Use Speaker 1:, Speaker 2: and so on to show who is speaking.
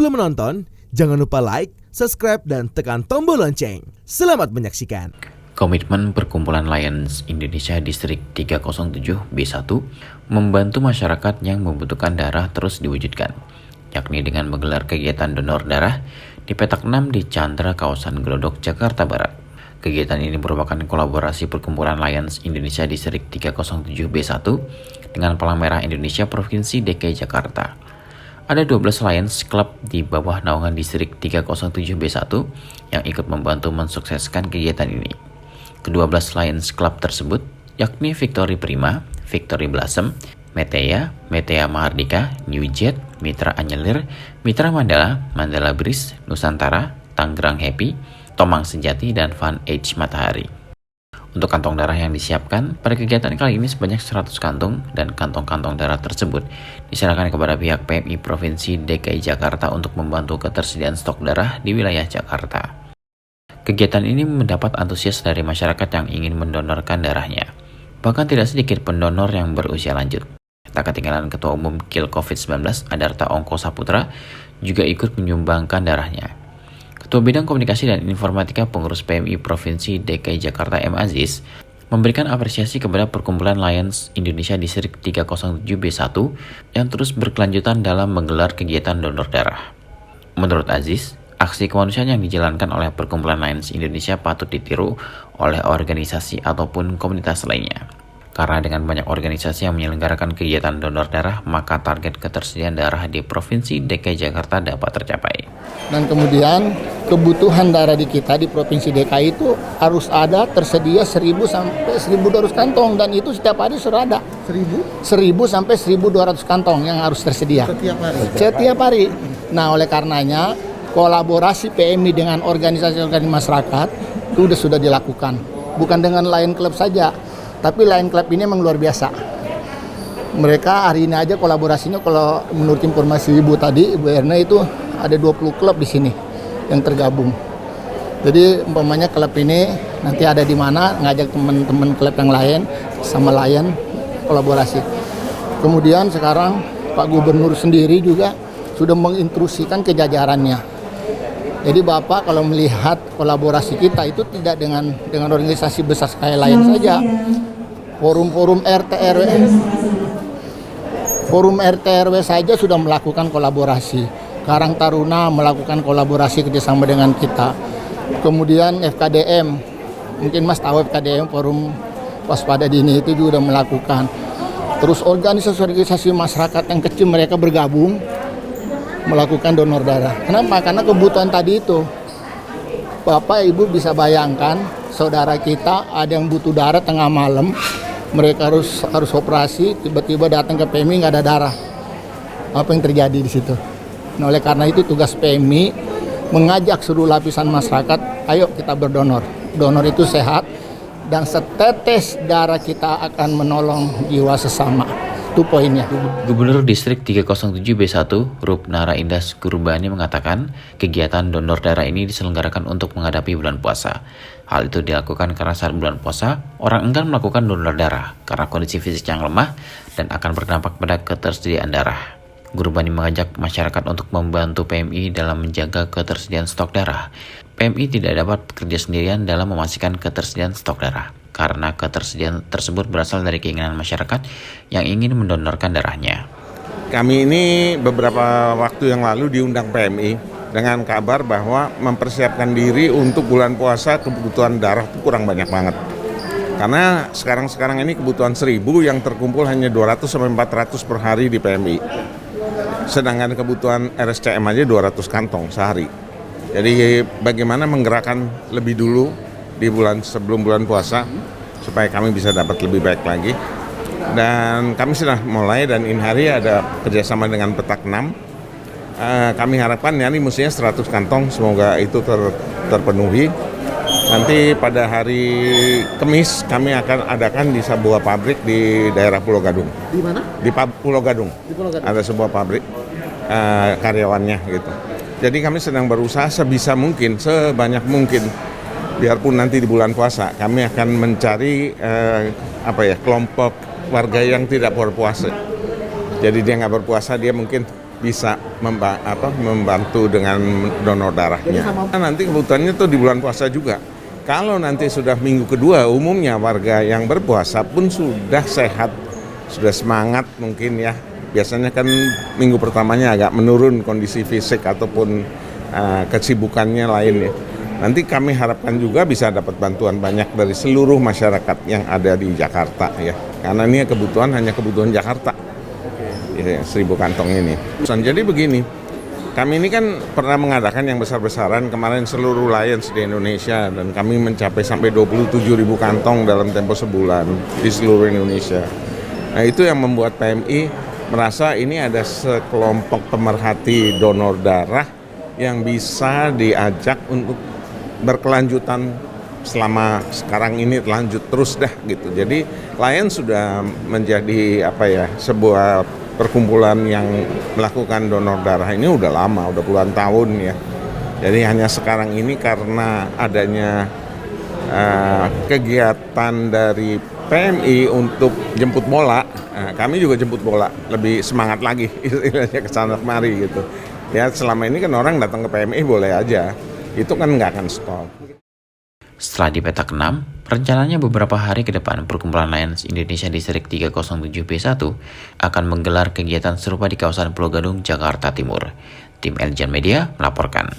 Speaker 1: Sebelum menonton, jangan lupa like, subscribe, dan tekan tombol lonceng. Selamat menyaksikan.
Speaker 2: Komitmen Perkumpulan Lions Indonesia Distrik 307 B1 membantu masyarakat yang membutuhkan darah terus diwujudkan, yakni dengan menggelar kegiatan donor darah di petak 6 di Chandra, kawasan Glodok, Jakarta Barat. Kegiatan ini merupakan kolaborasi Perkumpulan Lions Indonesia Distrik 307 B1 dengan Palang Merah Indonesia Provinsi DKI Jakarta. Ada 12 Lions Club di bawah naungan Distrik 307 B1 yang ikut membantu mensukseskan kegiatan ini. Kedua belas Lions Club tersebut yakni Victory Prima, Victory Blossom, Metea, Metea Mahardika, New Jet, Mitra Anyelir, Mitra Mandala, Mandala Breeze, Nusantara, Tangerang Happy, Tomang Sejati, dan Fun Age Matahari. Untuk kantong darah yang disiapkan pada kegiatan kali ini sebanyak 100 kantung, dan kantong-kantong darah tersebut diserahkan kepada pihak PMI Provinsi DKI Jakarta untuk membantu ketersediaan stok darah di wilayah Jakarta. Kegiatan ini mendapat antusias dari masyarakat yang ingin mendonorkan darahnya. Bahkan tidak sedikit pendonor yang berusia lanjut. Tak ketinggalan Ketua Umum KIL COVID-19 Adarta Ongko Saputra juga ikut menyumbangkan darahnya. Ketua Bidang Komunikasi dan Informatika Pengurus PMI Provinsi DKI Jakarta M. Aziz memberikan apresiasi kepada Perkumpulan Lions Indonesia Distrik 307 B1 yang terus berkelanjutan dalam menggelar kegiatan donor darah. Menurut Aziz, aksi kemanusiaan yang dijalankan oleh Perkumpulan Lions Indonesia patut ditiru oleh organisasi ataupun komunitas lainnya. Karena dengan banyak organisasi yang menyelenggarakan kegiatan donor darah, maka target ketersediaan darah di Provinsi DKI Jakarta dapat tercapai.
Speaker 3: Dan kemudian kebutuhan darah di kita di Provinsi DKI itu harus ada tersedia 1.000 sampai 1.200 kantong, dan itu setiap hari sudah ada. 1.000 sampai 1.200 kantong yang harus tersedia. Setiap hari. Nah, oleh karenanya kolaborasi PMI dengan organisasi-organisasi masyarakat itu sudah dilakukan. Bukan dengan Lion Club saja, tapi Lion Club ini memang luar biasa. Mereka hari ini aja kolaborasinya, kalau menurut informasi Ibu tadi, Ibu Erna, itu ada 20 klub di sini yang tergabung. Jadi umpamanya klub ini nanti ada di mana, ngajak teman-teman klub yang lain sama Lion kolaborasi. Kemudian sekarang Pak Gubernur sendiri juga sudah mengintrusikan ke jajarannya. Jadi Bapak kalau melihat kolaborasi kita itu tidak dengan organisasi besar kayak lain saja. Forum RT RW saja sudah melakukan kolaborasi. Karang Taruna melakukan kolaborasi kerjasama dengan kita. Kemudian FKDM, mungkin Mas tahu FKDM, Forum Waspada Dini, itu juga sudah melakukan. Terus organisasi-organisasi masyarakat yang kecil mereka bergabung melakukan donor darah. Kenapa? Karena kebutuhan tadi itu. Bapak Ibu bisa bayangkan, saudara kita ada yang butuh darah tengah malam, mereka harus operasi, tiba-tiba datang ke PMI nggak ada darah. Apa yang terjadi di situ? Nah, oleh karena itu tugas PMI mengajak seluruh lapisan masyarakat, ayo kita berdonor. Donor itu sehat, dan setetes darah kita akan menolong jiwa sesama. Itu poinnya.
Speaker 2: Gubernur Distrik 307 B1, Rupnara Indah Gurbani mengatakan kegiatan donor darah ini diselenggarakan untuk menghadapi bulan puasa. Hal itu dilakukan karena saat bulan puasa, orang enggan melakukan donor darah karena kondisi fisik yang lemah dan akan berdampak pada ketersediaan darah. Gurbani mengajak masyarakat untuk membantu PMI dalam menjaga ketersediaan stok darah. PMI tidak dapat bekerja sendirian dalam memastikan ketersediaan stok darah, karena ketersediaan tersebut berasal dari keinginan masyarakat yang ingin mendonorkan darahnya.
Speaker 4: Kami ini beberapa waktu yang lalu diundang PMI dengan kabar bahwa mempersiapkan diri untuk bulan puasa, kebutuhan darah itu kurang banyak banget. Karena sekarang ini kebutuhan 1.000 yang terkumpul hanya 200 sampai 400 per hari di PMI. Sedangkan kebutuhan RSCM aja 200 kantong sehari. Jadi bagaimana menggerakkan lebih dulu di sebelum bulan puasa supaya kami bisa dapat lebih baik lagi. Dan kami sudah mulai, dan ini hari ada kerjasama dengan petak 6. Kami harapkan ini mestinya 100 kantong, semoga itu terpenuhi. Nanti pada hari Kamis kami akan adakan di sebuah pabrik di daerah Pulau Gadung.
Speaker 3: Di mana?
Speaker 4: Di Pulau Gadung. Ada sebuah pabrik karyawannya gitu. Jadi kami sedang berusaha sebisa mungkin, sebanyak mungkin, biarpun nanti di bulan puasa kami akan mencari kelompok warga yang tidak berpuasa. Jadi dia nggak berpuasa, dia mungkin bisa membantu dengan donor darahnya. Nanti kebutuhannya tuh di bulan puasa juga. Kalau nanti sudah minggu kedua, umumnya warga yang berpuasa pun sudah sehat, sudah semangat mungkin ya. Biasanya kan minggu pertamanya agak menurun kondisi fisik ataupun kesibukannya lain ya. Nanti kami harapkan juga bisa dapat bantuan banyak dari seluruh masyarakat yang ada di Jakarta ya. Karena ini kebutuhan hanya kebutuhan Jakarta. Ya, 1.000 kantong ini. Jadi begini, kami ini kan pernah mengadakan yang besar-besaran kemarin seluruh Lions di Indonesia dan kami mencapai sampai 27.000 kantong dalam tempo sebulan di seluruh Indonesia. Nah itu yang membuat PMI merasa ini ada sekelompok pemerhati donor darah yang bisa diajak untuk berkelanjutan selama sekarang ini lanjut terus dah gitu. Jadi Lions sudah menjadi sebuah perkumpulan yang melakukan donor darah ini udah lama, udah puluhan tahun ya. Jadi hanya sekarang ini karena adanya kegiatan dari PMI untuk jemput bola, kami juga jemput bola, lebih semangat lagi istilahnya kesana kemari gitu. Ya selama ini kan orang datang ke PMI boleh aja, itu kan nggak akan stop.
Speaker 2: Setelah di petak 6, rencananya beberapa hari ke depan Perkumpulan Lions Indonesia Distrik 307B1 akan menggelar kegiatan serupa di kawasan Pulau Gadung, Jakarta Timur. Tim Eljan Media melaporkan.